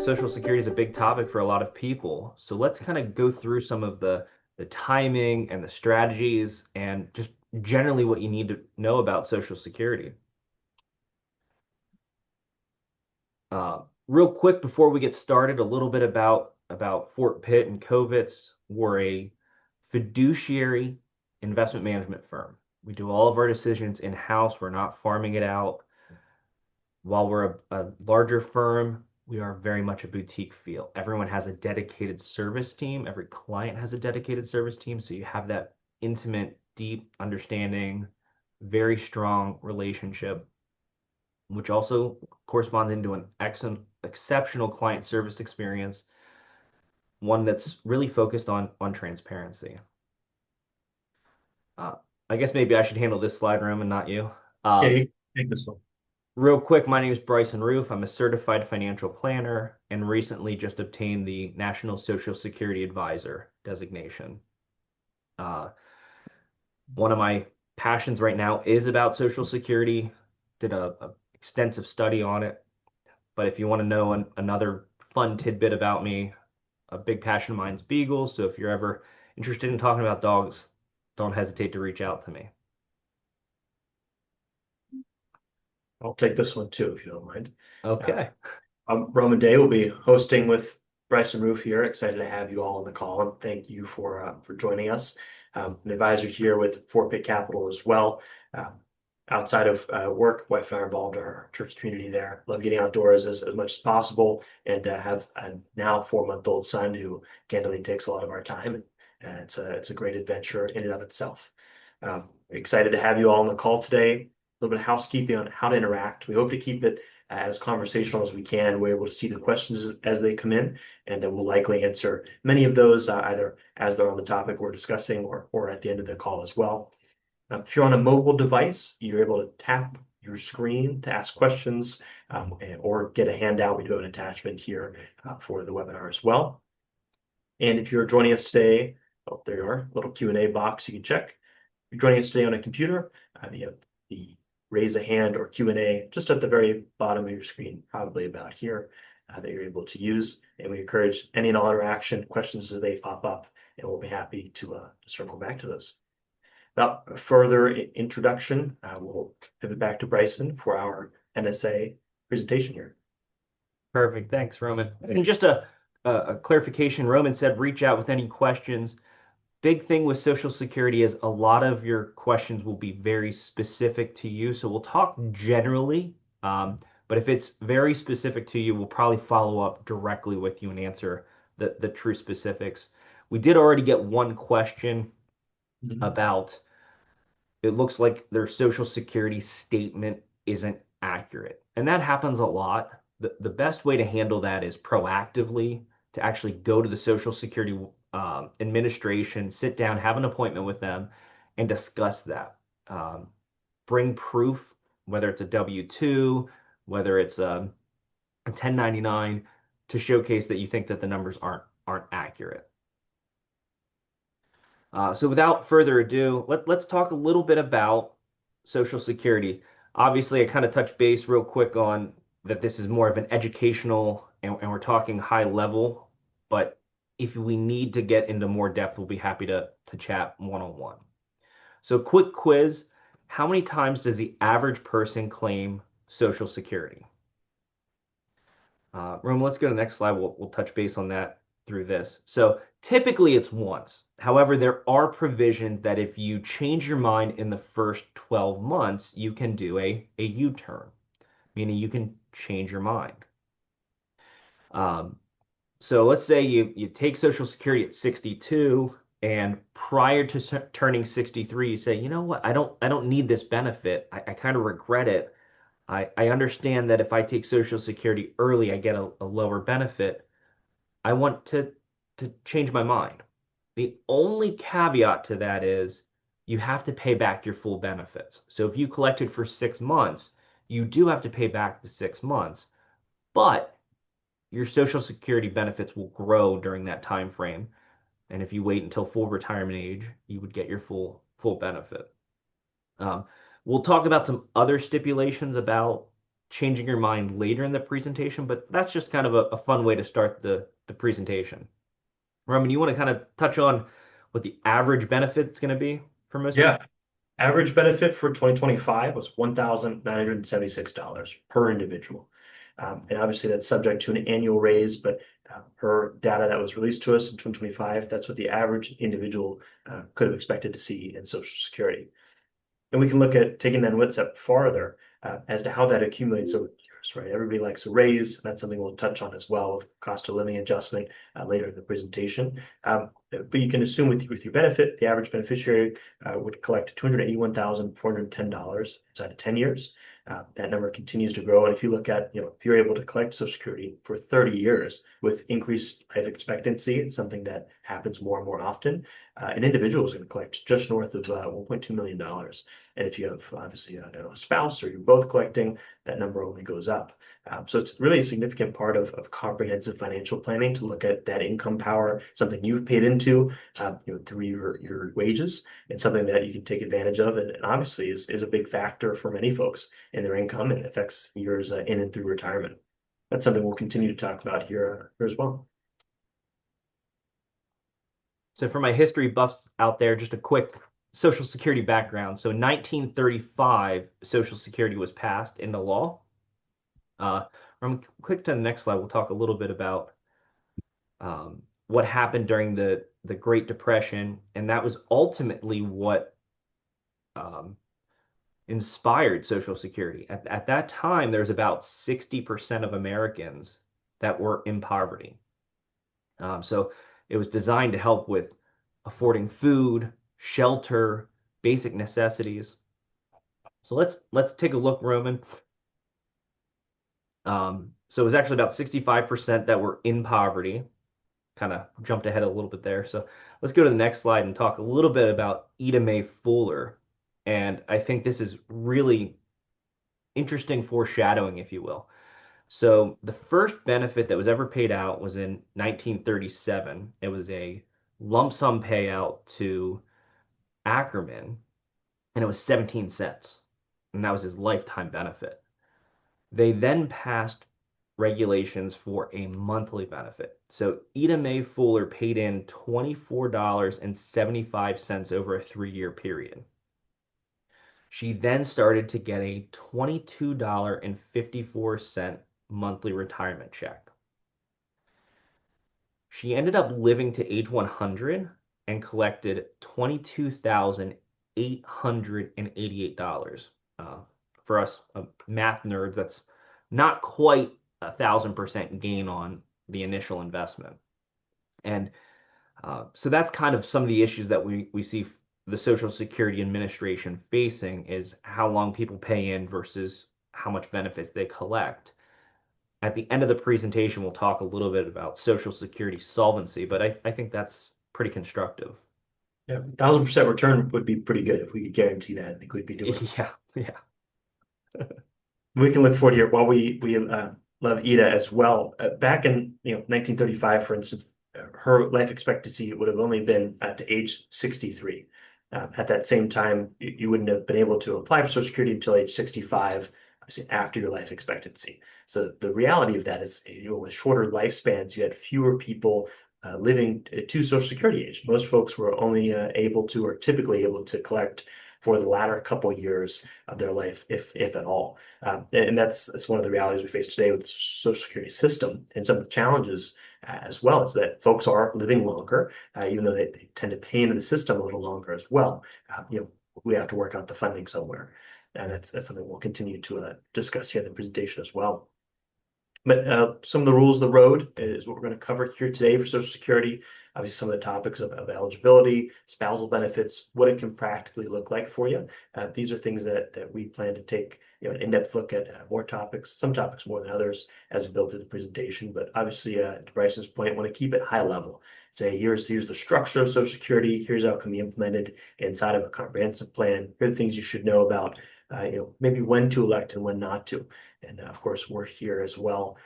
Social Security is a big topic for a lot of people. So let's kind of go through some of the timing and the strategies and just generally what you need to know about Social Security. Real quick before we get started, a little bit about Fort Pitt and Covitz. We're a fiduciary investment management firm. We do all of our decisions in-house. We're not farming it out. While we're a larger firm, we are very much a boutique feel. Everyone has a dedicated service team. Every client has a dedicated service team. So you have that intimate, deep understanding, very strong relationship, which also corresponds into an excellent, exceptional client service experience, one that's really focused on transparency. Uh, I guess maybe I should handle this slide, Roman, not you. Yeah, Um, you take this one. Real quick, my name is Bryson. I'm a certified financial planner and recently just obtained the National Social Security Advisor designation. Uh, One of my passions right now is about Social Security. Did a extensive study on it. But if you want to know another fun tidbit about me, a big passion of mine is beagles. So if you're ever interested in talking about dogs, don't hesitate to reach out to me. I'll take this one too, if you don't mind. Uh, Okay. Roman Day will be hosting with Bryson Roof here. Excited to have you all on the call, and thank you for joining us. An advisor here with Fort Pitt Capital as well. Um, Outside of work, wife and I are involved in our church community there. Love getting outdoors as much as possible, and have a now 4-month-old son who candidly takes a lot of our time. And it's a great adventure in and of itself. Excited to have you all on the call today. A little bit of housekeeping on how to interact. We hope to keep it as conversational as we can. We're able to see the questions as they come in, and we'll likely answer many of those either as they're on the topic we're discussing or at the end of the call as well. If you're on a mobile device, you're able to tap your screen to ask questions or get a handout. We do have an attachment here for the webinar as well. And if you're joining us today, oh, there you are, little Q&A box you can check. If you're joining us today on a computer, you have the raise a hand or Q&A just at the very bottom of your screen, probably about here, that you're able to use. And we encourage any and all interaction questions as they pop up, and we'll be happy to circle back to those. Without further introduction, we'll pivot back to Bryson for our NSA presentation here. Perfect. Thanks, Roman. And just a clarification, Roman said reach out with any questions. Big thing with Social Security is a lot of your questions will be very specific to you. So we'll talk generally, but if it's very specific to you, we'll probably follow up directly with you and answer the true specifics. We did already get one question Mhm. about it looks like their Social Security statement isn't accurate. And that happens a lot. The best way to handle that is proactively to actually go to the Social Security Administration, sit down, have an appointment with them, and discuss that. Um, Bring proof, whether it's a W-2, whether it's a 1099, to showcase that you think that the numbers aren't accurate. So without further ado, let's talk a little bit about Social Security. Obviously, I kind of touched base real quick on that this is more of an educational and we're talking high level, but if we need to get into more depth, we'll be happy to chat one-on-one. So quick quiz, how many times does the average person claim Social Security? Rome, let's go to the next slide. We'll touch base on that through this. So typically it's once. However, there are provisions that if you change your mind in the first 12 months, you can do a U-turn, meaning you can change your mind. Um, so let's say you take Social Security at 62, and prior to turning 63, you say, you know what, I don't need this benefit. I kind of regret it. I understand that if I take Social Security early, I get a lower benefit. I want to change my mind. The only caveat to that is you have to pay back your full benefits. So if you collected for 6 months, you do have to pay back the 6 months, but your Social Security benefits will grow during that time frame. And if you wait until full retirement age, you would get your full benefit. Um, we'll talk about some other stipulations about changing your mind later in the presentation, but that's just kind of a fun way to start the presentation. Roman, you want to kind of touch on what the average benefit is going to be for most Yeah. people? Average benefit for 2025 was $1,976 per individual. And obviously that's subject to an annual raise, but per data that was released to us in 2025, that's what the average individual could have expected to see in Social Security. And we can look at taking that one step farther as to how that accumulates over the years, right? Everybody likes a raise. That's something we'll touch on as well with cost of living adjustment later in the presentation. But you can assume with your benefit, the average beneficiary would collect $281,410 inside of 10 years. That number continues to grow. And if you look at, if you're able to collect Social Security for 30 years with increased life expectancy, it's something that happens more and more often. An individual is going to collect just north of $1.2 million. And if you have obviously a spouse or you're both collecting, that number only goes up. So it's really a significant part of comprehensive financial planning to look at that income power, something you've paid into through your wages, and something that you can take advantage of. And obviously is a big factor for many folks in their income and affects years in and through retirement. That's something we'll continue to talk about here as well. So for my history buffs out there, just a quick Social Security background. So in 1935, Social Security was passed into law. Click to the next slide. We'll talk a little bit about what happened during the Great Depression, and that was ultimately what um, inspired Social Security. At that time, there's about 60% of Americans that were in poverty. So it was designed to help with affording food, shelter, basic necessities. So let's take a look, Roman. So it was actually about 65% that were in poverty. Kind of jumped ahead a little bit there. So let's go to the next slide and talk a little bit about Ida Mae Fuller. And I think this is really interesting foreshadowing, if you will. So the first benefit that was ever paid out was in 1937. It was a lump sum payout to Ackerman, and it was 17 cents. And that was his lifetime benefit. They then passed regulations for a monthly benefit. So Ida Mae Fuller paid in $24.75 over a 3-year period. She then started to get a $22.54 monthly retirement check. She ended up living to age 100 and collected $22,888. For us math nerds, that's not quite 1,000% gain on the initial investment. And so that's kind of some of the issues that we see the Social Security Administration facing is how long people pay in versus how much benefits they collect. At the end of the presentation, we'll talk a little bit about Social Security solvency, but I think that's pretty constructive. Yeah, 1,000% return would be pretty good if we could guarantee that. I think we'd be doing. Yeah, yeah. We can look forward here while we love Ida as well. Back in 1935, for instance, her life expectancy would have only been to age 63. At that same time, you wouldn't have been able to apply for Social Security until age 65, obviously after your life expectancy. So the reality of that is, with shorter lifespans, you had fewer people living to Social Security age. Most folks were only able to, or typically able to collect for the latter couple of years of their life, if at all. And that's one of the realities we face today with the Social Security system. And some of the challenges as well is that folks are living longer, even though they tend to pay into the system a little longer as well. We have to work out the funding somewhere. And that's something we'll continue to discuss here in the presentation as well. But some of the rules of the road is what we're going to cover here today for Social Security. Obviously, some of the topics of eligibility, spousal benefits, what it can practically look like for you. These are things that we plan to take an in-depth look at more topics, some topics more than others as we build through the presentation. But obviously, to Bryson's point, I want to keep it high level. Say, here's the structure of Social Security. Here's how it can be implemented inside of a comprehensive plan. Here are the things you should know about maybe when to elect and when not to. And of course, we're here as well,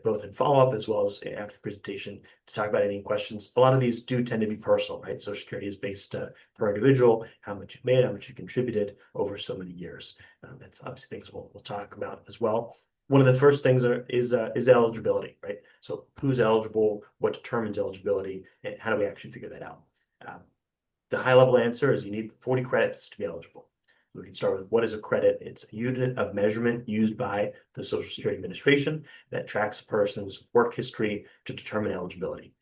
both in follow-up as well as after the presentation to talk about any questions. A lot of these do tend to be personal, right? Social Security is based per individual, how much you made, how much you contributed over so many years. That's obviously things we'll talk about as well. One of the first things is eligibility, right? So who's eligible, what determines eligibility, and how do we actually figure that out? Um, the high level answer is you need 40 credits to be eligible. We can start with what is a credit? It's a unit of measurement used by the Social Security Administration that tracks a person's work history to determine eligibility.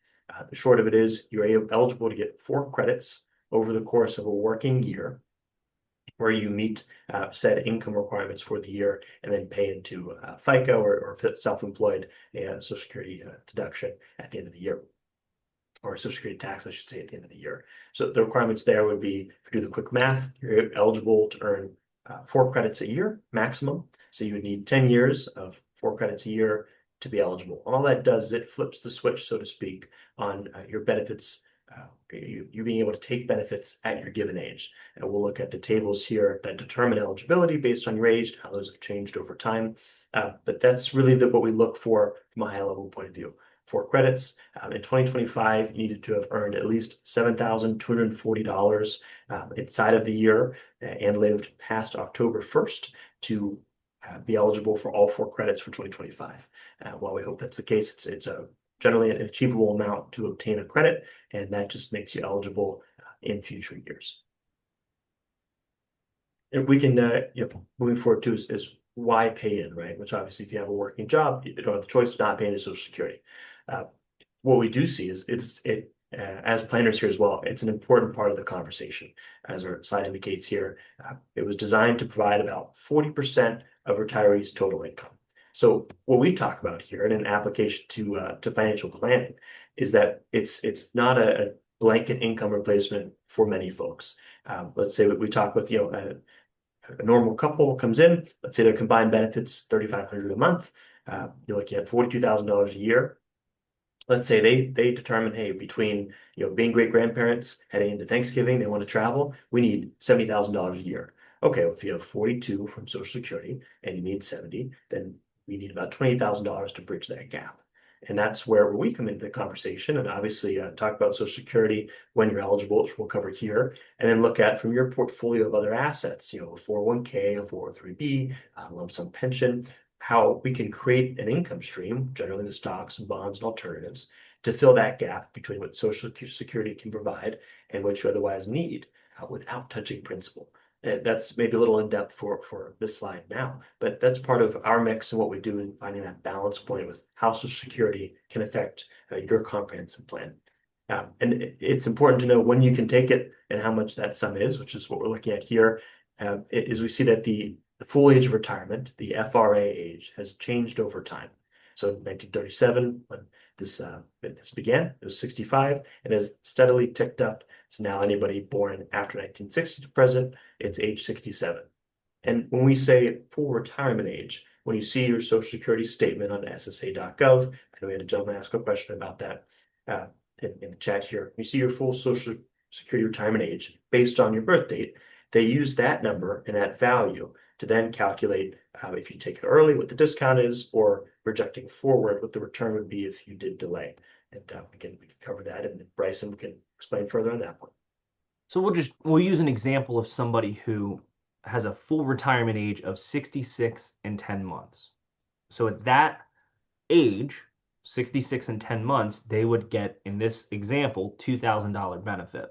The short of it is you're eligible to get 4 credits over the course of a working year where you meet said income requirements for the year and then pay into FICA or self-employed Social Security deduction at the end of the year, or Social Security tax, I should say, at the end of the year. So the requirements there would be, if you do the quick math, you're eligible to earn 4 credits a year maximum. So you would need 10 years of 4 credits a year to be eligible. And all that does is it flips the switch, so to speak, on your benefits, you being able to take benefits at your given age. And we'll look at the tables here that determine eligibility based on your age, how those have changed over time. But that's really what we look for from a high level point of view. 4 credits. In 2025, you needed to have earned at least $7,240 inside of the year and lived past October 1st to be eligible for all 4 credits for 2025. While we hope that's the case, it's a generally an achievable amount to obtain a credit, and that just makes you eligible in future years. And we can, moving forward too, is why pay in, right? Which obviously, if you have a working job, you don't have the choice of not paying into Social Security. What we do see is as planners here as well, it's an important part of the conversation. As our slide indicates here, it was designed to provide about 40% of retirees' total income. So what we talk about here in an application to financial planning is that it's not a blanket income replacement for many folks. Let's say we talk with a normal couple comes in. Let's say their combined benefits $3,500 a month. You're looking at $42,000 a year. Let's say they determine, hey, between being great grandparents, heading into Thanksgiving, they want to travel, we need $70,000 a year. Okay, well, if you have 42 from Social Security and you need 70, then we need about $20,000 to bridge that gap. And that's where we come into the conversation and obviously talk about Social Security when you're eligible, which we'll cover here, and then look at from your portfolio of other assets, a 401k, a 403b, lump sum pension, how we can create an income stream, generally the stocks and bonds and alternatives, to fill that gap between what Social Security can provide and what you otherwise need without touching principal. That's maybe a little in depth for this slide now, but that's part of our mix and what we do in finding that balance point with how Social Security can affect your comprehensive plan. And it's important to know when you can take it and how much that sum is, which is what we're looking at here. Is we see that the full age of retirement, the FRA age, has changed over time. So in 1937, when this began, it was 65 and has steadily ticked up. So now anybody born after 1960 to present, it's age 67. And when we say full retirement age, when you see your Social Security statement on NSSA.gov, I know we had a gentleman ask a question about that in the chat here. You see your full Social Security retirement age based on your birth date. They use that number and that value to then calculate if you take it early, what the discount is, or projecting forward, what the return would be if you did delay. And we can cover that, and Bryson can explain further on that point. So we'll use an example of somebody who has a full retirement age of 66 and 10 months. So at that age, 66 and 10 months, they would get, in this example, $2,000 benefit.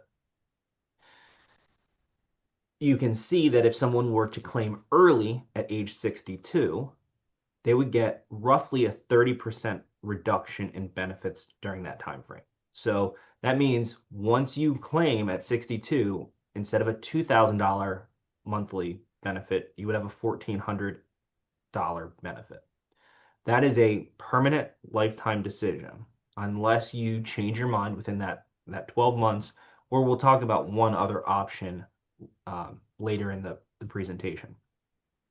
You can see that if someone were to claim early at age 62, they would get roughly a 30% reduction in benefits during that time frame. So that means once you claim at 62, instead of a $2,000 monthly benefit, you would have a $1,400 benefit. That is a permanent lifetime decision unless you change your mind within that 12 months, or we'll talk about one other option later in the presentation.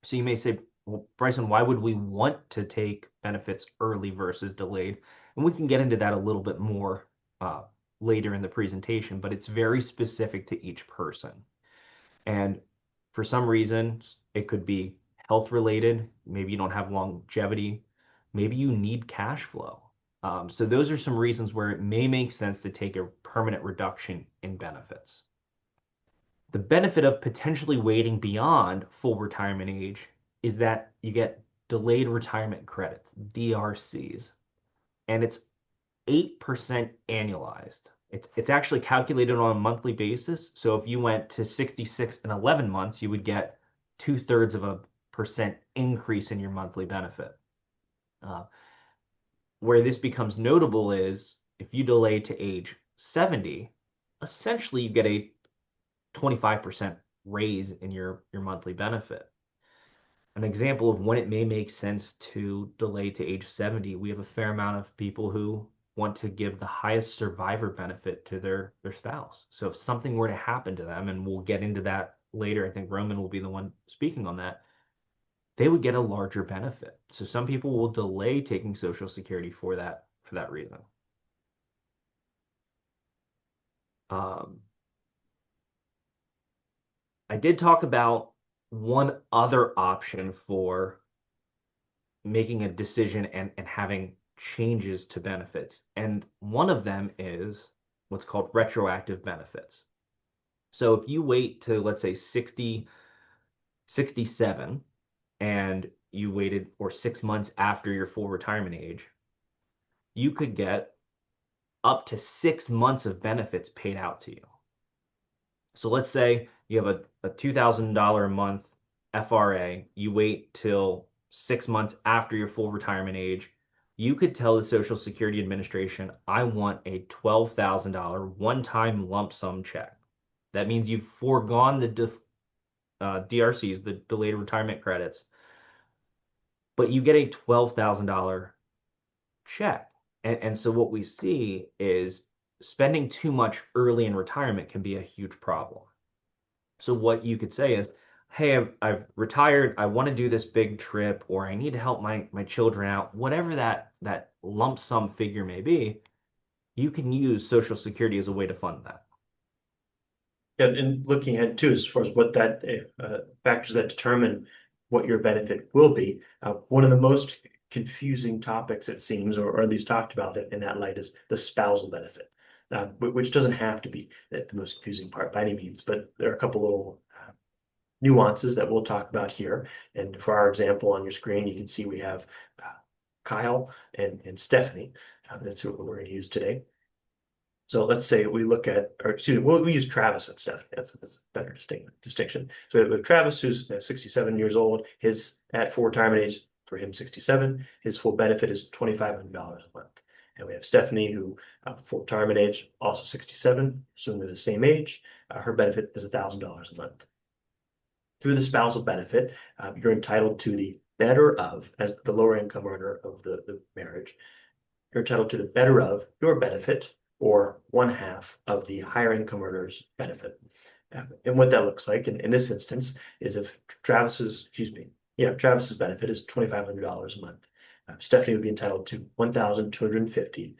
So you may say, well, Bryson, why would we want to take benefits early versus delayed? And we can get into that a little bit more later in the presentation, but it's very specific to each person. And For some reason, it could be health related. Maybe you don't have longevity. Maybe you need cash flow. So those are some reasons where it may make sense to take a permanent reduction in benefits. The benefit of potentially waiting beyond full retirement age is that you get delayed retirement credits, DRCs, and it's 8% annualized. It's actually calculated on a monthly basis. So if you went to 66 and 11 months, you would get 2/3 of a percent increase in your monthly benefit. Uh, where this becomes notable is if you delay to age 70, essentially you get a 25% raise in your monthly benefit. An example of when it may make sense to delay to age 70, we have a fair amount of people who want to give the highest survivor benefit to their spouse. So if something were to happen to them, and we'll get into that later, I think Roman will be the one speaking on that, they would get a larger benefit. So some people will delay taking Social Security for that reason. Um, I did talk about one other option for making a decision and having changes to benefits. And one of them is what's called retroactive benefits. So if you wait to, let's say, 60, 67, and you waited or 6 months after your full retirement age, you could get up to 6 months of benefits paid out to you. So let's say you have a $2,000 a month FRA, you wait till 6 months after your full retirement age, you could tell the Social Security Administration, I want a $12,000 one-time lump sum check. That means you've foregone the DRCs, the delayed retirement credits, but you get a $12,000 check. And so what we see is spending too much early in retirement can be a huge problem. So what you could say is, hey, I've retired. I want to do this big trip, or I need to help my children out. Whatever that lump sum figure may be, you can use Social Security as a way to fund that. And looking ahead too, as far as what that factors that determine what your benefit will be, one of the most confusing topics, it seems, or at least talked about it in that light, is the spousal benefit, which doesn't have to be the most confusing part by any means, but there are a couple little nuances that we'll talk about here. And for our example on your screen, you can see we have Kyle and Stephanie. That's who we're going to use today. So let's say we look at, or excuse me, we use Travis and Stephanie. That's a better distinction. So we have Travis, who's 67 years old. His at full retirement age for him 67. His full benefit is $2,500 a month. And we have Stephanie, who full retirement age also 67, assuming they're the same age. Her benefit is $1,000 a month. Through the spousal benefit, you're entitled to the better of, as the lower income earner of the marriage, you're entitled to the better of your benefit, or one half of the higher income earner's benefit. And what that looks like in this instance is if Travis's benefit is $2,500 a month. Stephanie would be entitled to $1,250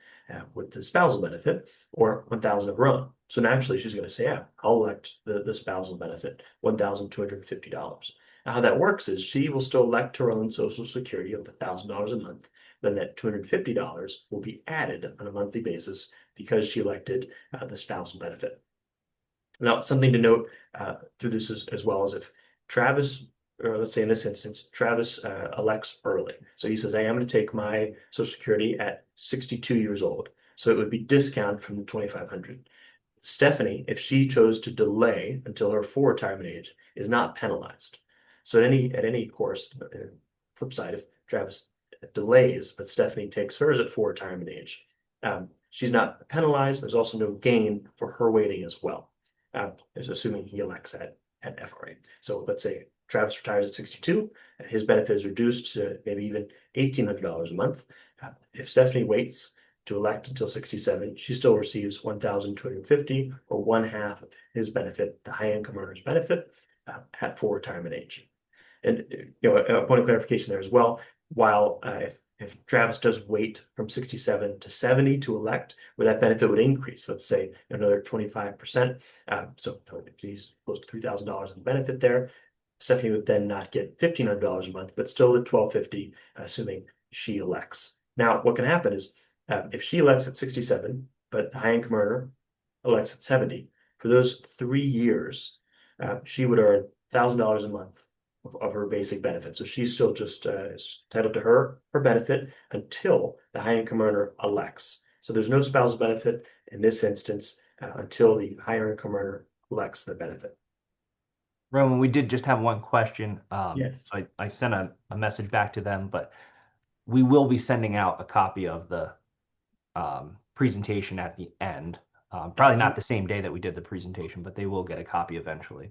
with the spousal benefit, or $1,000 of her own. So naturally, she's going to say, yeah, I'll elect the spousal benefit, $1,250. Now, how that works is she will still elect her own Social Security of the $1,000 a month. Then that $250 will be added on a monthly basis because she elected the spousal benefit. Now, something to note through this as well is if Travis, or let's say in this instance, Travis elects early. So he says, hey, I'm going to take my Social Security at 62 years old. So it would be discounted from the 2,500. Stephanie, if she chose to delay until her full retirement age, is not penalized. So at any course, flip side, if Travis delays, but Stephanie takes hers at full retirement age, she's not penalized. There's also no gain for her waiting as well, assuming he elects at FRA. So let's say Travis retires at 62, his benefit is reduced to maybe even $1,800 a month. If Stephanie waits to elect until 67, she still receives $1,250, or one half of his benefit, the high income earner's benefit, at full retirement age. And a point of clarification there as well. While if if Travis does wait from 67 to 70 to elect, where that benefit would increase, let's say another 25%. So if he's close to $3,000 in benefit there, Stephanie would then not get $1,500 a month, but still at $1,250, assuming she elects. Now, what can happen is if she elects at 67, but the high income earner elects at 70, for those 3 years, she would earn $1,000 a month of her basic benefit. So she's still just is entitled to her benefit until the high income earner elects. So there's no spousal benefit in this instance until the higher income earner elects the benefit. Roman, we did just have one question. Yes. So I sent a message back to them, but we will be sending out a copy of the presentation at the end. Probably not the same day that we did the presentation, but they will get a copy eventually.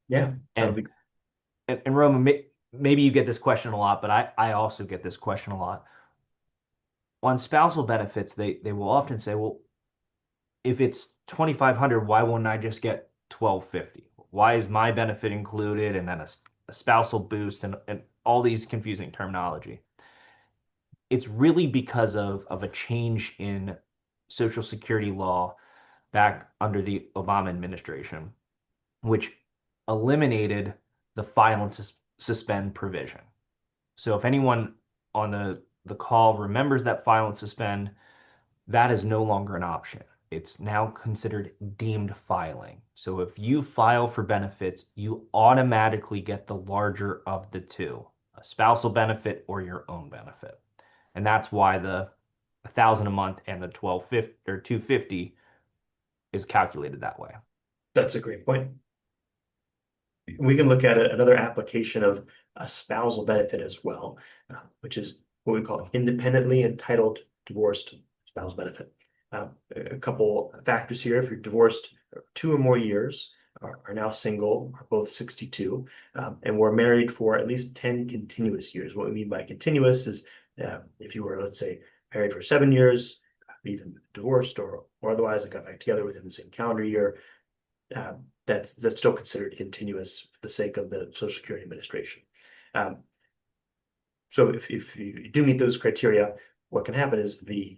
Yeah, that'll And be and Roman, maybe you get this question a lot, but I also get this question a lot. On spousal benefits, they will often say, well, if it's 2,500, why wouldn't I just get 1,250? Why is my benefit included and then a spousal boost and all these confusing terminology? It's really because of a change in Social Security law back under the Obama administration, which eliminated the file and suspend provision. So if anyone on the call remembers that file and suspend, that is no longer an option. It's now considered deemed filing. So if you file for benefits, you automatically get the larger of the two, a spousal benefit or your own benefit. And that's why the 1,000 a month and the 1250 or 250 is calculated that way. that's a great point. We can look at another application of a spousal benefit as well, which is what we call independently entitled divorced spousal benefit. A couple factors here. If you're divorced 2 or more years, are now single, are both 62, and were married for at least 10 continuous years. What we mean by continuous is if you were, let's say, married for 7 years, even divorced or otherwise, and got back together within the same calendar year, that's still considered continuous for the sake of the Social Security Administration. So if you do meet those criteria, what can happen is the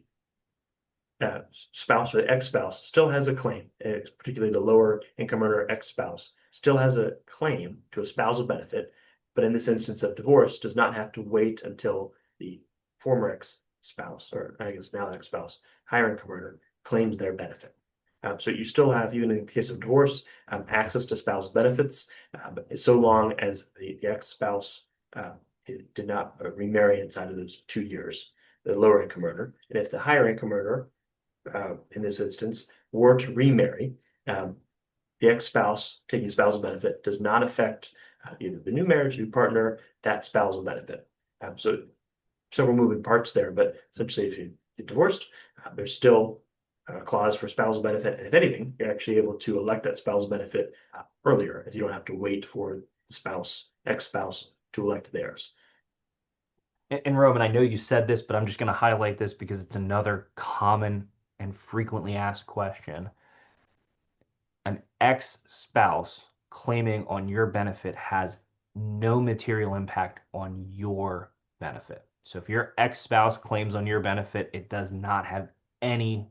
spouse or the ex-spouse still has a claim, particularly the lower income earner ex-spouse still has a claim to a spousal benefit, but in this instance of divorce, does not have to wait until the former ex-spouse, or I guess now ex-spouse, higher income earner claims their benefit. So you still have, even in the case of divorce, access to spousal benefits, but so long as the ex-spouse did not remarry inside of those 2 years, the lower income earner. And if the higher income earner, in this instance, were to remarry, the ex-spouse taking spousal benefit does not affect either the new marriage, new partner, that spousal benefit. So several moving parts there, but essentially if you get divorced, there's still a clause for spousal benefit. And if anything, you're actually able to elect that spousal benefit earlier, as you don't have to wait for the spouse, ex-spouse to elect theirs. And Roman, I know you said this, but I'm just going to highlight this because it's another common and frequently asked question. An ex-spouse claiming on your benefit has no material impact on your benefit. So if your ex-spouse claims on your benefit, it does not have any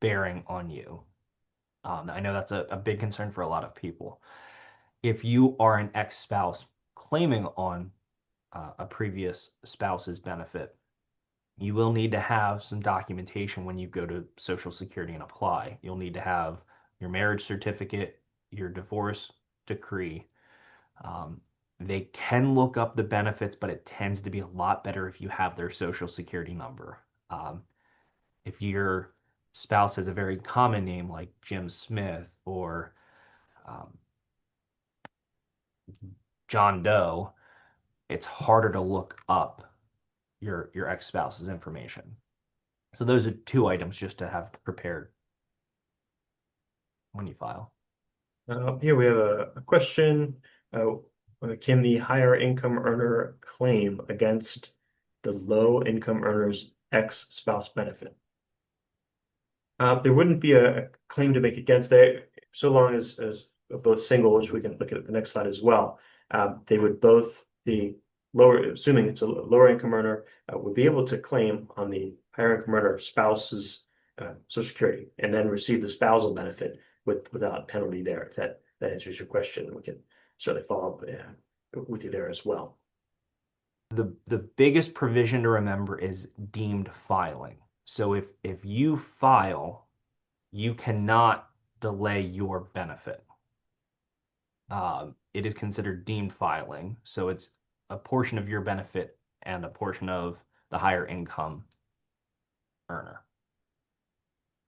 bearing on you. I know that's a big concern for a lot of people. If you are an ex-spouse claiming on a previous spouse's benefit, you will need to have some documentation when you go to Social Security and apply. You'll need to have your marriage certificate, your divorce decree. Um, they can look up the benefits, but it tends to be a lot better if you have their Social Security number. If your spouse has a very common name like Jim Smith or um, John Doe, it's harder to look up your ex-spouse's information. So those are two items just to have prepared when you file. Here we have a question. Can the higher income earner claim against the low income earner's ex-spouse benefit? There wouldn't be a claim to make against that, so long as both single, which we can look at the next slide as well. They would both, the lower, assuming it's a lower income earner, would be able to claim on the higher income earner spouse's Social Security and then receive the spousal benefit without penalty there. If that answers your question, we can certainly follow up with you there as well. The biggest provision to remember is deemed filing. So if you file, you cannot delay your benefit. It is considered deemed filing, so it's a portion of your benefit and a portion of the higher income earner.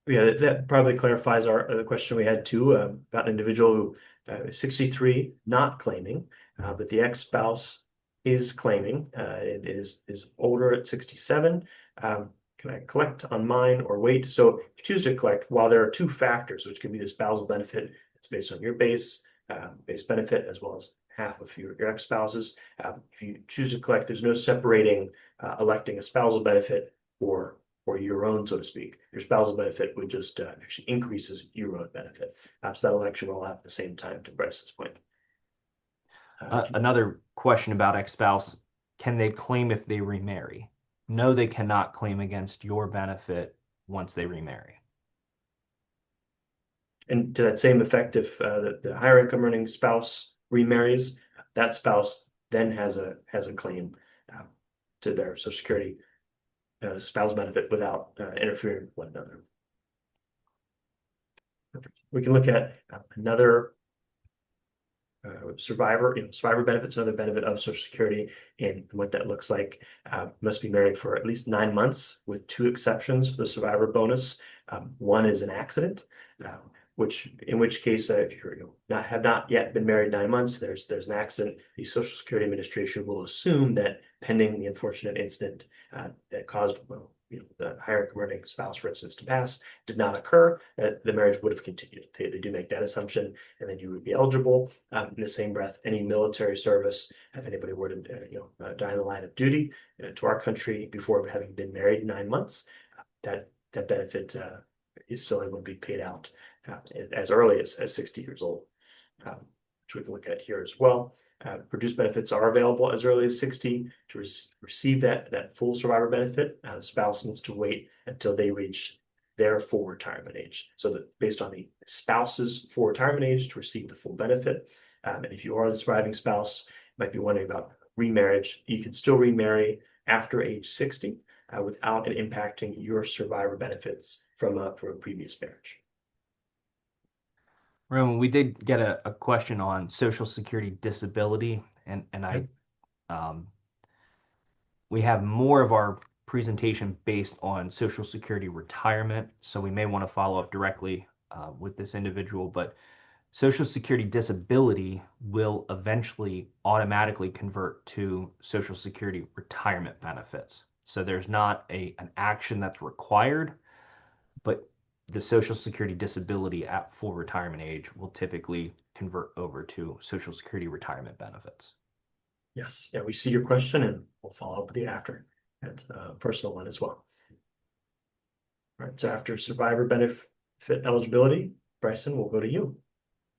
Yeah, that probably clarifies our the question we had too about an individual who is 63 not claiming, but the ex-spouse is claiming. It is older at 67. Can I collect on mine or wait? So if you choose to collect, while there are two factors, which could be the spousal benefit, it's based on your base benefit as well as half of your ex-spouses. If you choose to collect, there's no separating electing a spousal benefit or your own, so to speak. Your spousal benefit would just actually increases your own benefit. So that election will happen at the same time, to Bryce's point. Another question about ex-spouse, can they claim if they remarry? No, they cannot claim against your benefit once they remarry. And to that same effect, if the higher income earning spouse remarries, that spouse then has a claim uh, to their Social Security spouse benefit without interfering with one another. We can look at another survivor benefits, another benefit of Social Security, and what that looks like. Must be married for at least 9 months, with two exceptions for the survivor bonus. One is an accident, in which case, if you have not yet been married 9 months, there's an accident. The Social Security Administration will assume that pending the unfortunate incident that caused the higher earning spouse, for instance, to pass did not occur, that the marriage would have continued. They do make that assumption, and then you would be eligible. In the same breath, any military service, if anybody were to die in the line of duty to our country before having been married 9 months, that benefit is still able to be paid out as early as 60 years old, which we can look at here as well. Reduced benefits are available as early as 60. To receive that full survivor benefit, the spouse needs to wait until they reach their full retirement age. So that based on the spouse's full retirement age to receive the full benefit. And if you are the surviving spouse, you might be wondering about remarriage. You can still remarry after age 60 without it impacting your survivor benefits from a previous marriage. Roman, we did get a question on Social Security disability, and Okay. um, we have more of our presentation based on Social Security retirement, so we may want to follow up directly with this individual, but Social Security disability will eventually automatically convert to Social Security retirement benefits. So there's not an action that's required, but the Social Security disability at full retirement age will typically convert over to Social Security retirement benefits. Yes, yeah, we see your question and we'll follow up with you after. That's a personal one as well. All right, so after survivor benefit eligibility, Bryson, we'll go to you.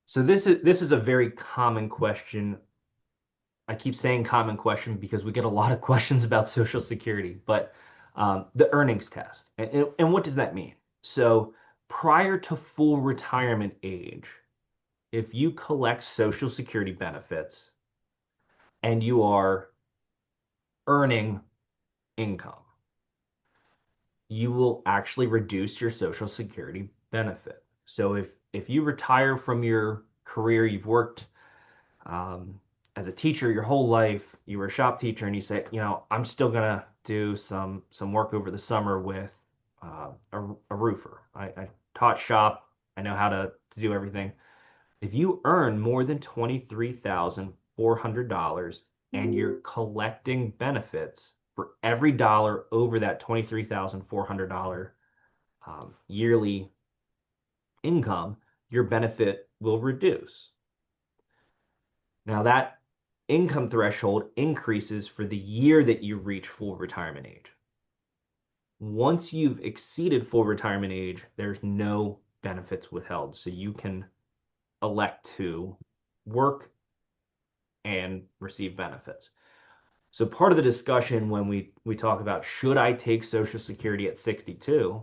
So this is a very common question. I keep saying common question because we get a lot of questions about Social Security, but the earnings test. And what does that mean? So prior to full retirement age, if you collect Social Security benefits and you are earning income, you will actually reduce your Social Security benefit. So if you retire from your career, you've worked um, as a teacher your whole life, you were a shop teacher, and you say, I'm still gonna do some work over the summer with a roofer. I taught shop. I know how to do everything. If you earn more than $23,400 and you're collecting benefits for every dollar over that $23,400 yearly income, your benefit will reduce. Now, that income threshold increases for the year that you reach full retirement age. Once you've exceeded full retirement age, there's no benefits withheld. So you can elect to work and receive benefits. So part of the discussion when we talk about should I take Social Security at 62,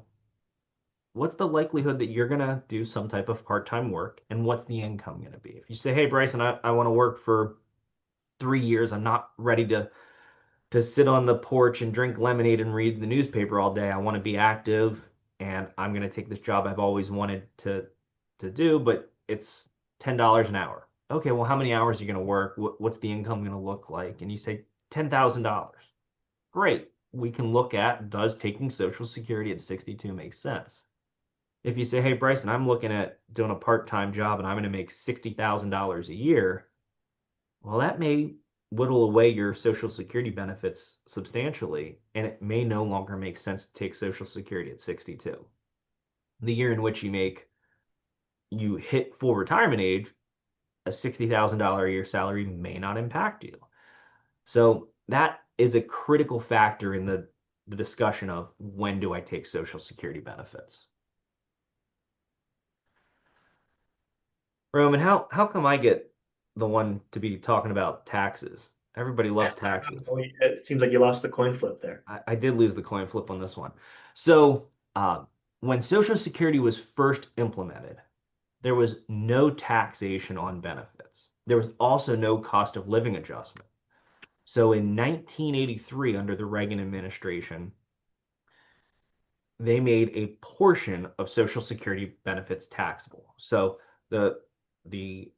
what's the likelihood that you're going to do some type of part-time work and what's the income going to be? If you say, hey, Bryson, I want to work for 3 years, I'm not ready to sit on the porch and drink lemonade and read the newspaper all day. I want to be active and I'm going to take this job I've always wanted to do, but it's $10 an hour. Okay, well, how many hours are you going to work? What's the income going to look like? And you say $10,000. Great. We can look at does taking Social Security at 62 make sense? If you say, hey, Bryson, I'm looking at doing a part-time job and I'm going to make $60,000 a year, well, that may whittle away your Social Security benefits substantially, and it may no longer make sense to take Social Security at 62. The year in which you hit full retirement age, a $60,000 a year salary may not impact you. So that is a critical factor in the discussion of when do I take Social Security benefits. Roman, how come I get the one to be talking about taxes? Everybody Yeah. loves taxes. It seems like you lost the coin flip there. I did lose the coin flip on this one. So, when Social Security was first implemented, there was no taxation on benefits. There was also no cost of living adjustment. So, in 1983, under the Reagan administration, they made a portion of Social Security benefits taxable. So, the the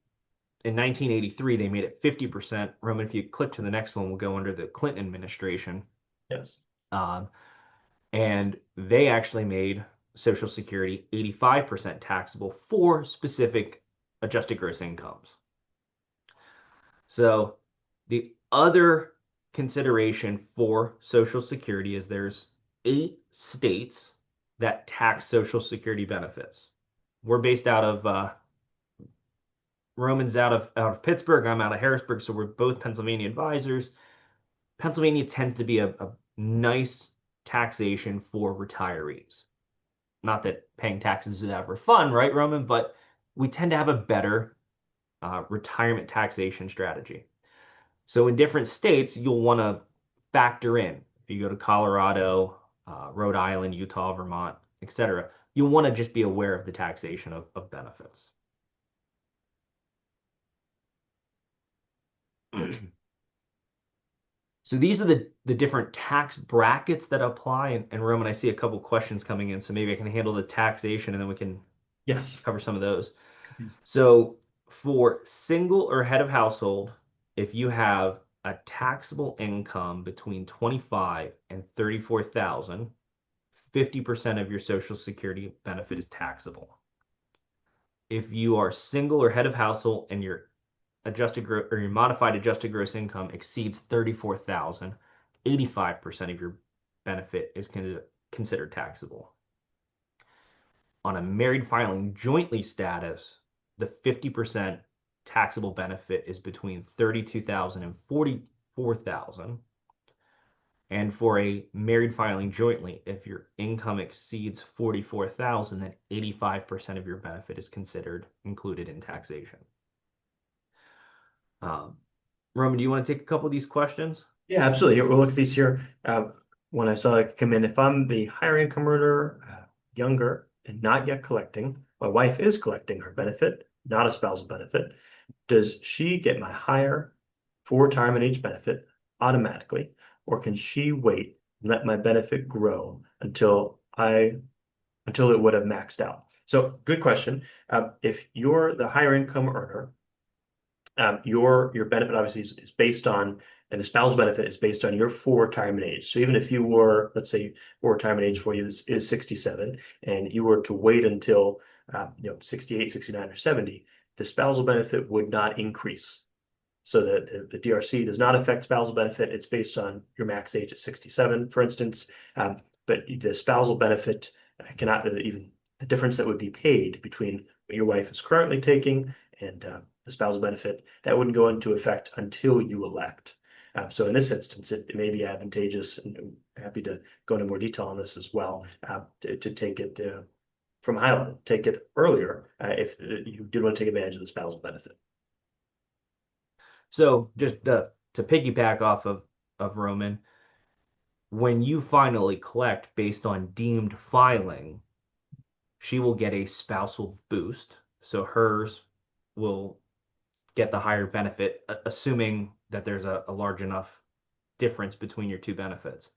in 1983, they made it 50%. Roman, if you click to the next one, we'll go under the Clinton administration. Yes. Um, and they actually made Social Security 85% taxable for specific adjusted gross incomes. So the other consideration for Social Security is there's 8 states that tax Social Security benefits. We're based out of Roman's out of Pittsburgh. I'm out of Harrisburg, so we're both Pennsylvania advisors. Pennsylvania tends to be a nice taxation for retirees. Not that paying taxes is ever fun, right, Roman? But we tend to have a better retirement taxation strategy. So in different states, you'll want to factor in. If you go to Colorado, Rhode Island, Utah, Vermont, etc., you'll want to just be aware of the taxation of benefits. So these are the different tax brackets that apply. And Roman, I see a couple questions coming in, so maybe I can handle the taxation and then we can Yes. cover some of those. So for single or head of household, if you have a taxable income between 25 and 34,000, 50% of your Social Security benefit is taxable. If you are single or head of household and your your modified adjusted gross income exceeds 34,000, 85% of your benefit is considered taxable. On a married filing jointly status, the 50% taxable benefit is between 32,000 and 44,000. And for a married filing jointly, if your income exceeds 44,000, then 85% of your benefit is considered included in taxation. Um, Roman, do you want to take a couple of these questions? Yeah, absolutely. We'll look at these here. When I saw it come in, if I'm the higher income earner, younger, and not yet collecting, my wife is collecting her benefit, not a spousal benefit. Does she get my higher for retirement age benefit automatically, or can she wait and let my benefit grow until it would have maxed out? So, good question. If you're the higher income earner, your benefit obviously is based on, and the spousal benefit is based on your full retirement age. So even if you were, let's say, full retirement age for you is 67, and you were to wait until 68, 69, or 70, the spousal benefit would not increase. So the DRC does not affect spousal benefit. It's based on your max age at 67, for instance. But the spousal benefit cannot even the difference that would be paid between what your wife is currently taking and the spousal benefit, that wouldn't go into effect until you elect. So in this instance, it may be advantageous, and I'm happy to go into more detail on this as well, to take it from high level, take it earlier if you did want to take advantage of the spousal benefit. So just to piggyback off of of Roman, when you finally collect based on deemed filing, she will get a spousal boost. So hers will get the higher benefit, assuming that there's a large enough difference between your two benefits.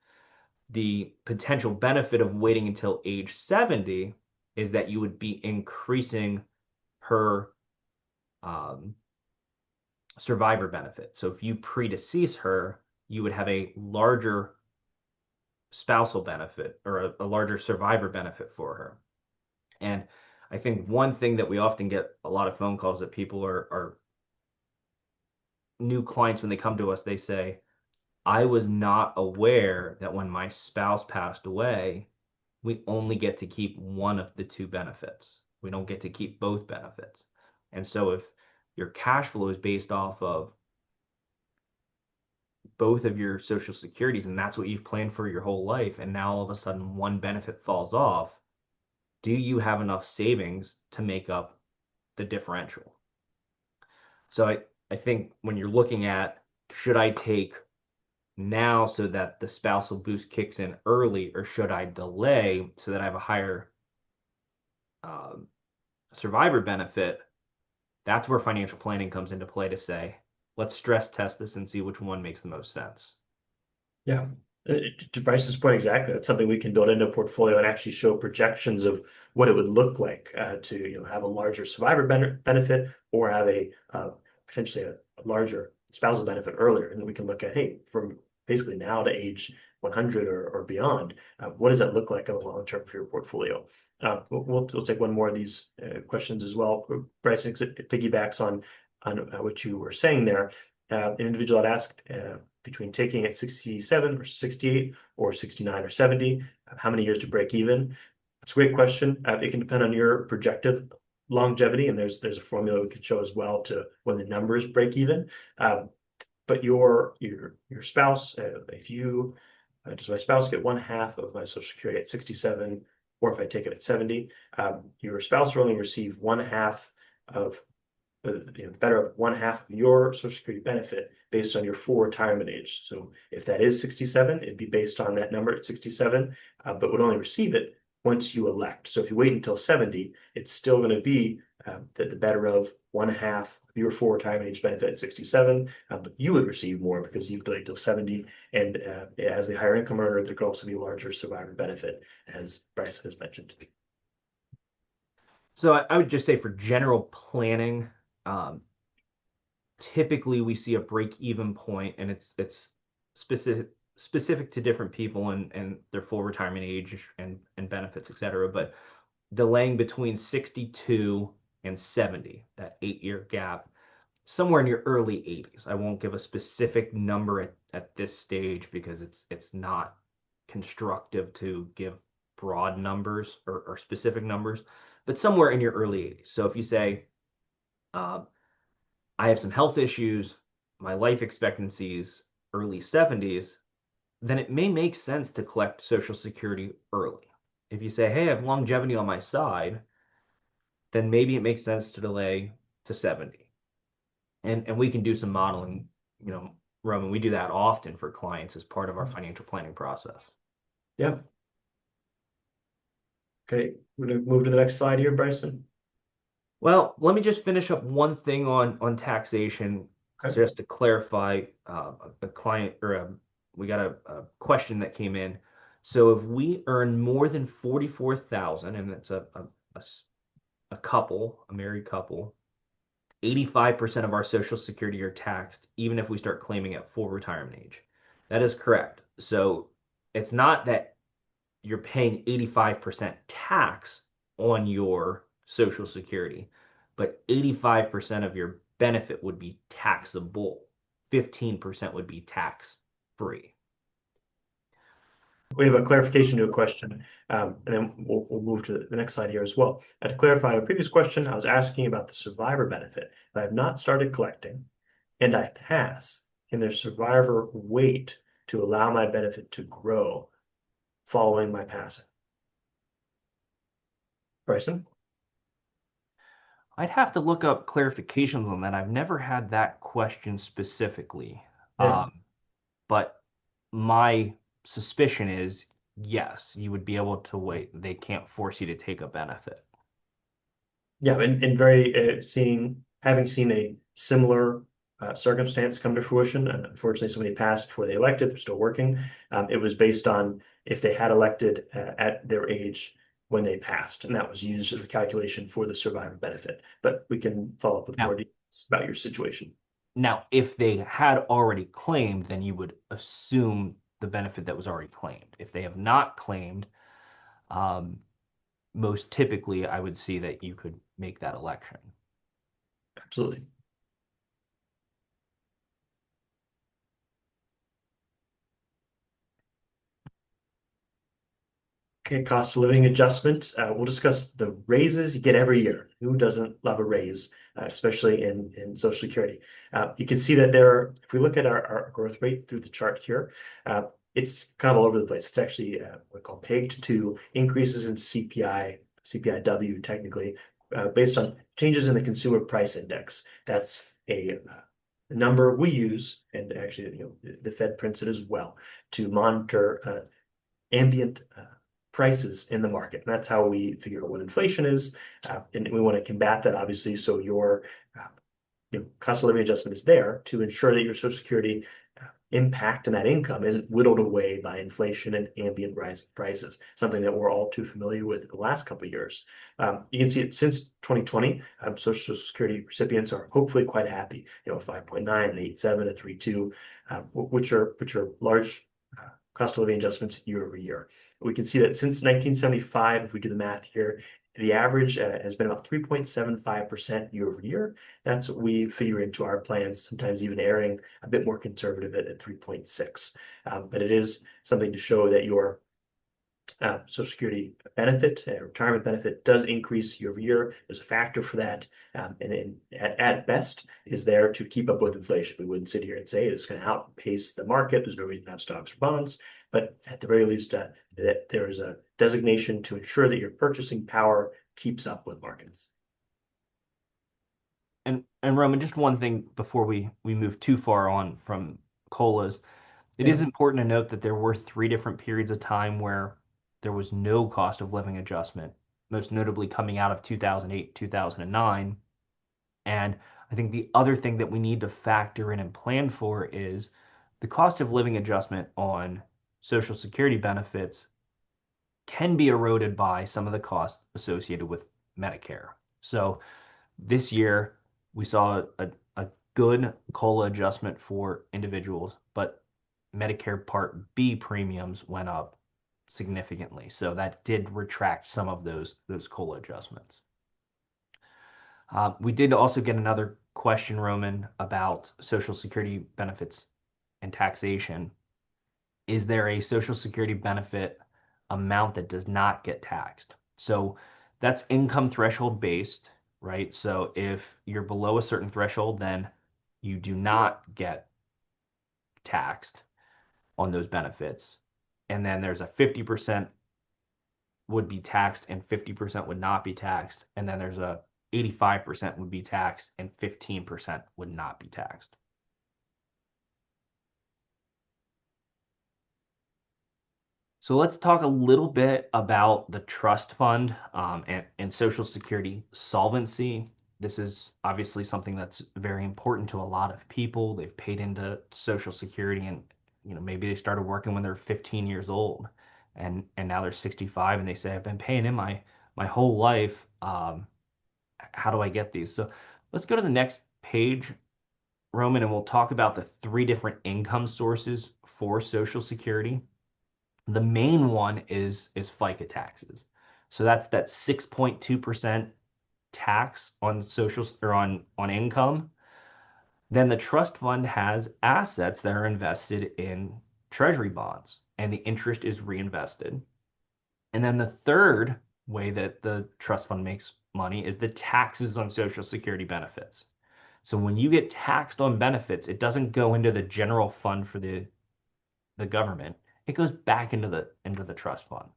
The potential benefit of waiting until age 70 is that you would be increasing her um, survivor benefit. So if you predecease her, you would have a larger spousal benefit or a larger survivor benefit for her. And I think one thing that we often get a lot of phone calls that people are new clients when they come to us, they say, I was not aware that when my spouse passed away, we only get to keep one of the two benefits. We don't get to keep both benefits. And so if your cash flow is based off of both of your social securities and that's what you've planned for your whole life, and now all of a sudden one benefit falls off, do you have enough savings to make up the differential? So I think when you're looking at should I take now so that the spousal boost kicks in early, or should I delay so that I have a higher um, survivor benefit? That's where financial planning comes into play to say, let's stress test this and see which one makes the most sense. Yeah. To Bryce's point, exactly. That's something we can build into a portfolio and actually show projections of what it would look like to have a larger survivor benefit or have a potentially a larger spousal benefit earlier. And then we can look at, hey, from basically now to age 100 or beyond, what does that look like in the long term for your portfolio? We'll take one more of these questions as well. Bryson, 'cause it piggybacks on what you were saying there. An individual had asked between taking at 67 or 68 or 69 or 70, how many years to break even? That's a great question. It can depend on your projected longevity, and there's a formula we could show as well to when the numbers break even. But your spouse, if you does my spouse get one half of my Social Security at 67, or if I take it at 70, your spouse will only receive one half of better one half of your Social Security benefit based on your full retirement age. So if that is 67, it'd be based on that number at 67, but would only receive it once you elect. So if you wait until 70, it's still going to be the better of one half of your full retirement age benefit at 67, but you would receive more because you've delayed till 70. And as the higher income earner, there could also be a larger survivor benefit, as Bryce has mentioned. So I would just say for general planning, um, typically we see a break even point, and it's specific to different people and their full retirement age and benefits, et cetera. But delaying between 62 and 70, that 8 year gap, somewhere in your early 80s. I won't give a specific number at this stage because it's not constructive to give broad numbers or specific numbers, but somewhere in your early 80s. So if you say, uh, I have some health issues, my life expectancy is early 70s, then it may make sense to collect Social Security early. If you say, hey, I have longevity on my side, then maybe it makes sense to delay to 70. And we can do some modeling, Roman, we do that often for clients as part of our financial planning process. Yeah. Okay, we're going to move to the next slide here, Bryson. Well, let me just finish up one thing on taxation, Okay. just to clarify. A client or we got a question that came in. So if we earn more than 44,000, and it's a couple, a married couple, 85% of our Social Security are taxed, even if we start claiming at full retirement age. That is correct. So it's not that you're paying 85% tax on your Social Security, but 85% of your benefit would be taxable. 15% would be tax free. We have a clarification to a question, and then we'll move to the next slide here as well. And to clarify a previous question, I was asking about the survivor benefit. If I have not started collecting and I pass, can the survivor wait to allow my benefit to grow following my passing? Bryson? I'd have to look up clarifications on that. I've never had that question specifically. Yeah. But my suspicion is yes, you would be able to wait. They can't force you to take a benefit. Yeah, and very having seen a similar circumstance come to fruition. Unfortunately, somebody passed before they elected. They're still working. It was based on if they had elected at their age when they passed, and that was used as a calculation for the survivor benefit. But we can follow up with more Now, details about your situation. now, if they had already claimed, then you would assume the benefit that was already claimed. If they have not claimed, um, most typically, I would see that you could make that election. Absolutely. Okay, cost of living adjustment. We'll discuss the raises you get every year. Who doesn't love a raise, especially in Social Security? You can see that if we look at our growth rate through the chart here, it's kind of all over the place. It's actually what we call pegged to increases in CPI, CPIW technically, based on changes in the Consumer Price Index. That's a number we use, and actually, the Fed prints it as well to monitor ambient prices in the market. And that's how we figure out what inflation is. And we want to combat that, obviously. So your cost of living adjustment is there to ensure that your Social Security impact and that income isn't whittled away by inflation and ambient rising prices, something that we're all too familiar with in the last couple of years. You can see it since 2020, Social Security recipients are hopefully quite happy, 5.9, an 8.7, a 3.2, which are large cost of living adjustments year over year. We can see that since 1975, if we do the math here, the average has been about 3.75% year over year. That's what we figure into our plans, sometimes even erring a bit more conservative at 3.6. But it is something to show that your Social Security benefit, retirement benefit does increase year over year. There's a factor for that. And at best is there to keep up with inflation. We wouldn't sit here and say it's going to outpace the market. There's no reason to have stocks or bonds. But at the very least, that there is a designation to ensure that your purchasing power keeps up with markets. And Roman, just one thing before we move too far on from colas, it Yeah. is important to note that there were three different periods of time where there was no cost of living adjustment, most notably coming out of 2008, 2009. And I think the other thing that we need to factor in and plan for is the cost of living adjustment on Social Security benefits can be eroded by some of the costs associated with Medicare. So this year, we saw a good COLA adjustment for individuals, but Medicare Part B premiums went up significantly. So that did retract some of those COLA adjustments. We did also get another question, Roman, about Social Security benefits and taxation. Is there a Social Security benefit amount that does not get taxed? So that's income threshold based, right? So if you're below a certain threshold, then you do not get taxed on those benefits. And then there's a 50% would be taxed and 50% would not be taxed. And then there's a 85% would be taxed and 15% would not be taxed. So let's talk a little bit about the trust fund and Social Security solvency. This is obviously something that's very important to a lot of people. They've paid into Social Security and maybe they started working when they're 15 years old and now they're 65 and they say, I've been paying in my whole life. How do I get these? So let's go to the next page, Roman, and we'll talk about the three different income sources for Social Security. The main one is FICA taxes. So that's that 6.2% tax on social or on income. Then the trust fund has assets that are invested in treasury bonds and the interest is reinvested. And then the third way that the trust fund makes money is the taxes on Social Security benefits. So when you get taxed on benefits, it doesn't go into the general fund for the government. It goes back into the trust fund.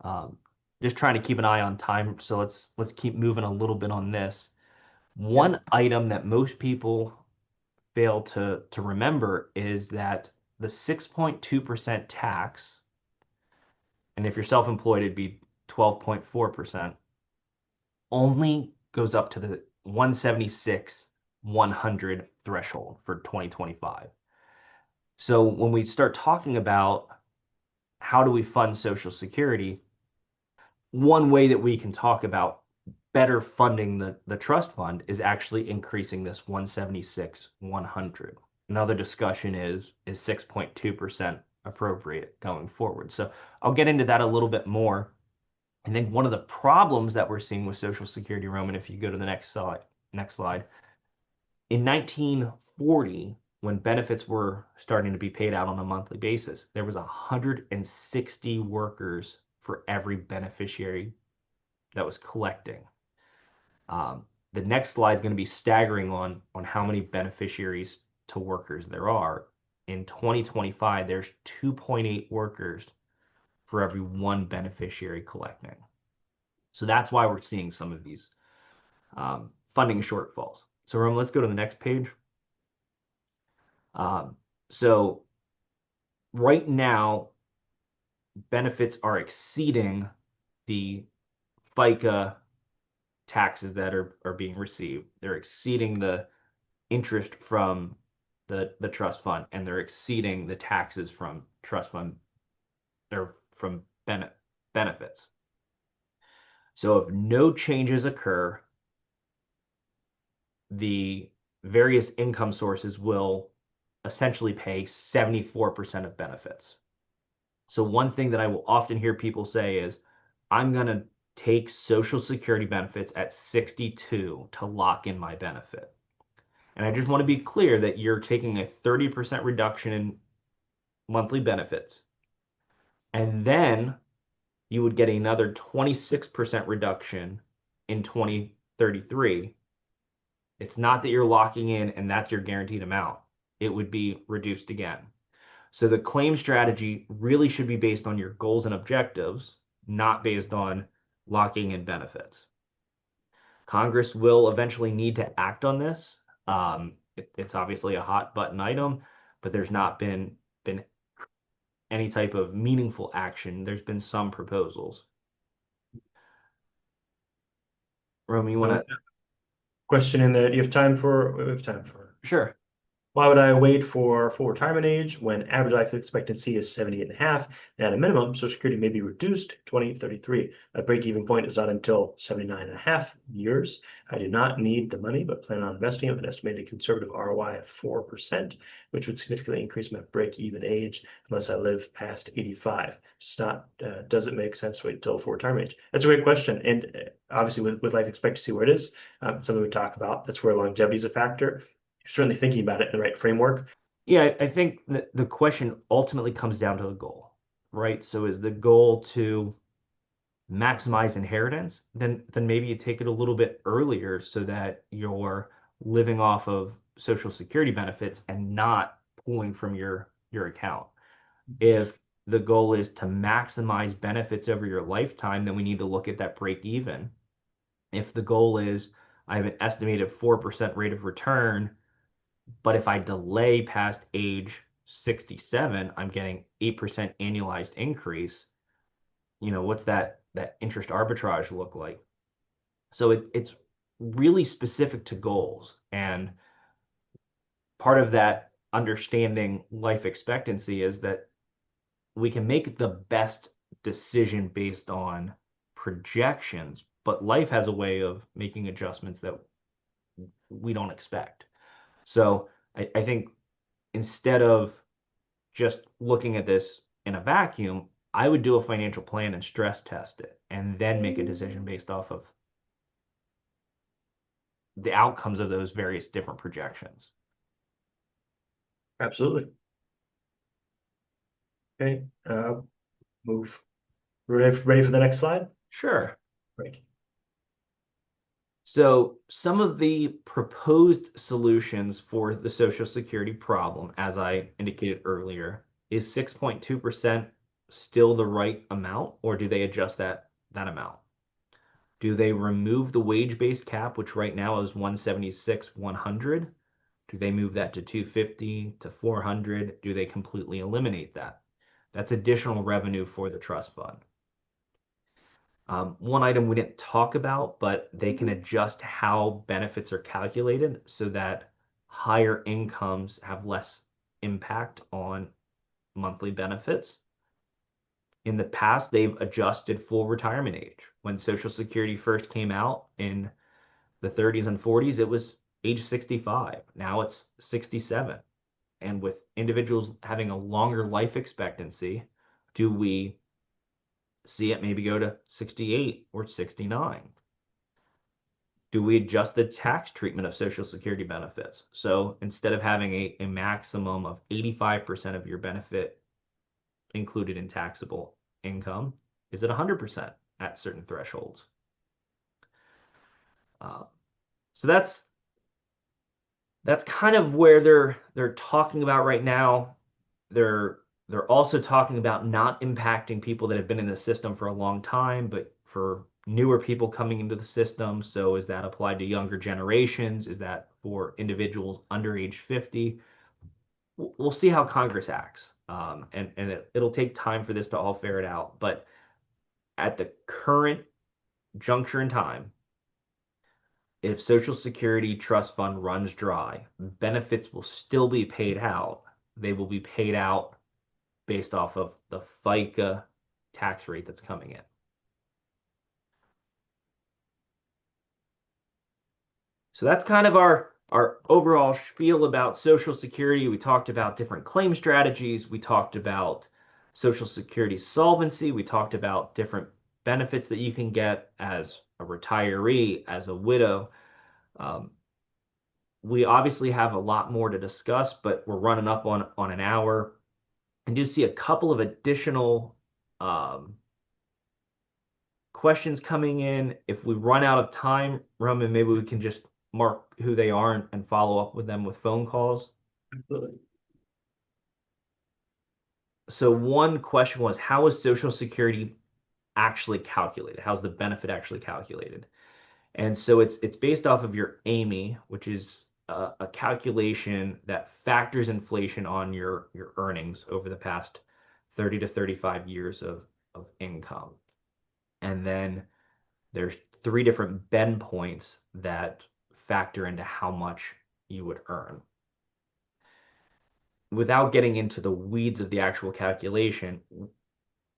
Um, just trying to keep an eye on time, so let's keep moving a little bit on this. Yeah. One item that most people fail to remember is that the 6.2% tax, and if you're self-employed, it'd be 12.4%, only goes up to the 176, 100 threshold for 2025. So when we start talking about how do we fund Social Security, one way that we can talk about better funding the trust fund is actually increasing this 176, 100. Another discussion is 6.2% appropriate going forward. So I'll get into that a little bit more. I think one of the problems that we're seeing with Social Security, Roman, if you go to the next slide, in 1940, when benefits were starting to be paid out on a monthly basis, there was 160 workers for every beneficiary that was collecting. The next slide is going to be staggering on how many beneficiaries to workers there are. In 2025, there's 2.8 workers for every one beneficiary collecting. So that's why we're seeing some of these funding shortfalls. So Rome, let's go to the next page. Um, so right now, benefits are exceeding the FICA taxes that are being received. They're exceeding the interest from the trust fund, and they're exceeding the taxes from trust fund or from benefits. So if no changes occur, the various income sources will essentially pay 74% of benefits. So one thing that I will often hear people say is, I'm going to take Social Security benefits at 62 to lock in my benefit. And I just want to be clear that you're taking a 30% reduction in monthly benefits, and then you would get another 26% reduction in 2033. It's not that you're locking in and that's your guaranteed amount. It would be reduced again. So the claim strategy really should be based on your goals and objectives, not based on locking in benefits. Congress will eventually need to act on this. It's obviously a hot button item, but there's not been any type of meaningful action. There's been some proposals. Romy, you want to? Question in there. Do you have time for? We have time for. Sure. Why would I wait for full retirement age when average life expectancy is 78 and a half, and at a minimum, Social Security may be reduced to 2033? A break-even point is not until 79 and a half years. I do not need the money, but plan on investing with an estimated conservative ROI of 4%, which would significantly increase my break-even age unless I live past 85. Just not, does it make sense to wait until full retirement age? That's a great question. And obviously with life expectancy where it is, something we talk about, that's where longevity is a factor. Certainly thinking about it in the right framework. Yeah, I think that the question ultimately comes down to the goal, right? So is the goal to maximize inheritance? Then maybe you take it a little bit earlier so that you're living off of Social Security benefits and not pulling from your account. If the goal is to maximize benefits over your lifetime, then we need to look at that break even. If the goal is I have an estimated 4% rate of return, but if I delay past age 67, I'm getting 8% annualized increase. What's that interest arbitrage look like? So it's really specific to goals. And part of that understanding life expectancy is that we can make the best decision based on projections, but life has a way of making adjustments that we don't expect. So I think instead of just looking at this in a vacuum, I would do a financial plan and stress test it and then make a decision based off of the outcomes of those various different projections. Absolutely. Okay. Move. Ready for the next slide? Sure. Great. So some of the proposed solutions for the Social Security problem, as I indicated earlier, is 6.2% still the right amount, or do they adjust that amount? Do they remove the wage-based cap, which right now is 176, 100? Do they move that to 250 to 400? Do they completely eliminate that? That's additional revenue for the trust fund. One item we didn't talk about, but they can adjust how benefits are calculated so that higher incomes have less impact on monthly benefits. In the past, they've adjusted full retirement age. When Social Security first came out in the 30s and 40s, it was age 65. Now it's 67. And with individuals having a longer life expectancy, do we see it maybe go to 68 or 69? Do we adjust the tax treatment of Social Security benefits? So instead of having a maximum of 85% of your benefit included in taxable income, is it 100% at certain thresholds? Uh, so that's kind of where they're talking about right now. They're they're also talking about not impacting people that have been in the system for a long time, but for newer people coming into the system. So is that applied to younger generations? Is that for individuals under age 50? We'll see how Congress acts. And it'll take time for this to all ferret out. But at the current juncture in time, if Social Security trust fund runs dry, benefits will still be paid out. They will be paid out based off of the FICA tax rate that's coming in. So that's kind of our overall spiel about Social Security. We talked about different claim strategies. We talked about Social Security solvency. We talked about different benefits that you can get as a retiree, as a widow. Um, we obviously have a lot more to discuss, but we're running up on an hour. I do see a couple of additional um, questions coming in. If we run out of time, Roman, maybe we can just mark who they are and follow up with them with phone calls. Absolutely. So one question was, how is Social Security actually calculated? How's the benefit actually calculated? And so it's based off of your AMI, which is a calculation that factors inflation on your earnings over the past 30 to 35 years of income. And then there's three different bend points that factor into how much you would earn. Without getting into the weeds of the actual calculation,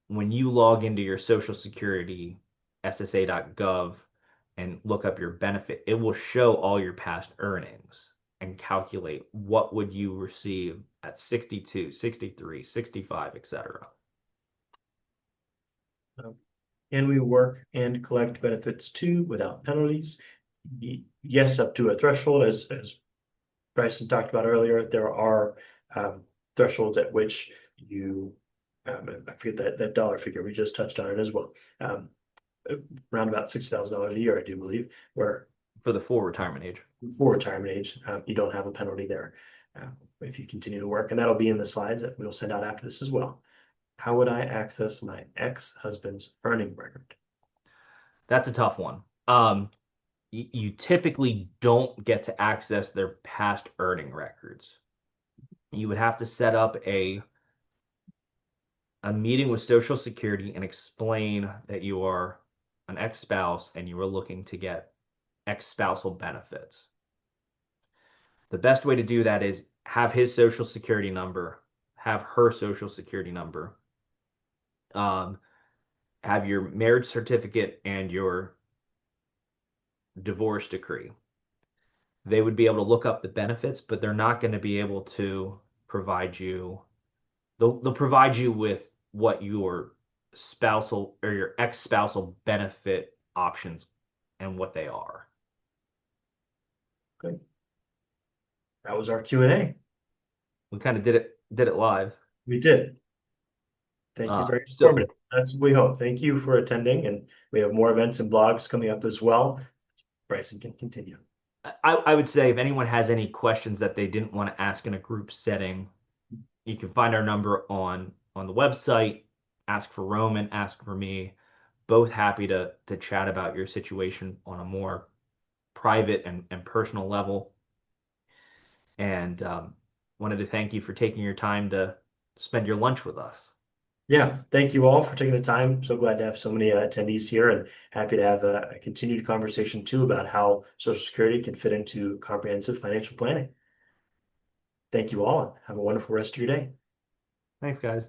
when you log into your Social Security SSA.gov and look up your benefit, it will show all your past earnings and calculate what would you receive at 62, 63, 65, etc. Can we work and collect benefits too without penalties? Yes, up to a threshold, as Bryson talked about earlier, there are thresholds at which you, I forget that dollar figure, we just touched on it as well. Around about $60,000 a year, I do believe, where For the full retirement age. for retirement age, you don't have a penalty there if you continue to work, and that'll be in the slides that we'll send out after this as well. How would I access my ex-husband's earning record? That's a tough one. You typically don't get to access their past earning records. You would have to set up a meeting with Social Security and explain that you are an ex-spouse and you are looking to get ex-spousal benefits. The best way to do that is have his Social Security number, have her Social Security number, um, have your marriage certificate and your divorce decree. They would be able to look up the benefits, but they're not going to be able to provide you. They'll provide you with what your spousal or your ex-spousal benefit options and what they are. Okay, that was our Q&A. We kind of did it live. We did. Thank you, very So informative. That's what we hope. Thank you for attending, and we have more events and blogs coming up as well. Bryson can continue. I would say if anyone has any questions that they didn't want to ask in a group setting, you can find our number on the website. Ask for Roman, ask for me. Both happy to chat about your situation on a more private and personal level. and wanted to thank you for taking your time to spend your lunch with us. Yeah, thank you all for taking the time. So glad to have so many attendees here and happy to have a continued conversation too about how Social Security can fit into comprehensive financial planning. Thank you all and have a wonderful rest of your day. Thanks, guys.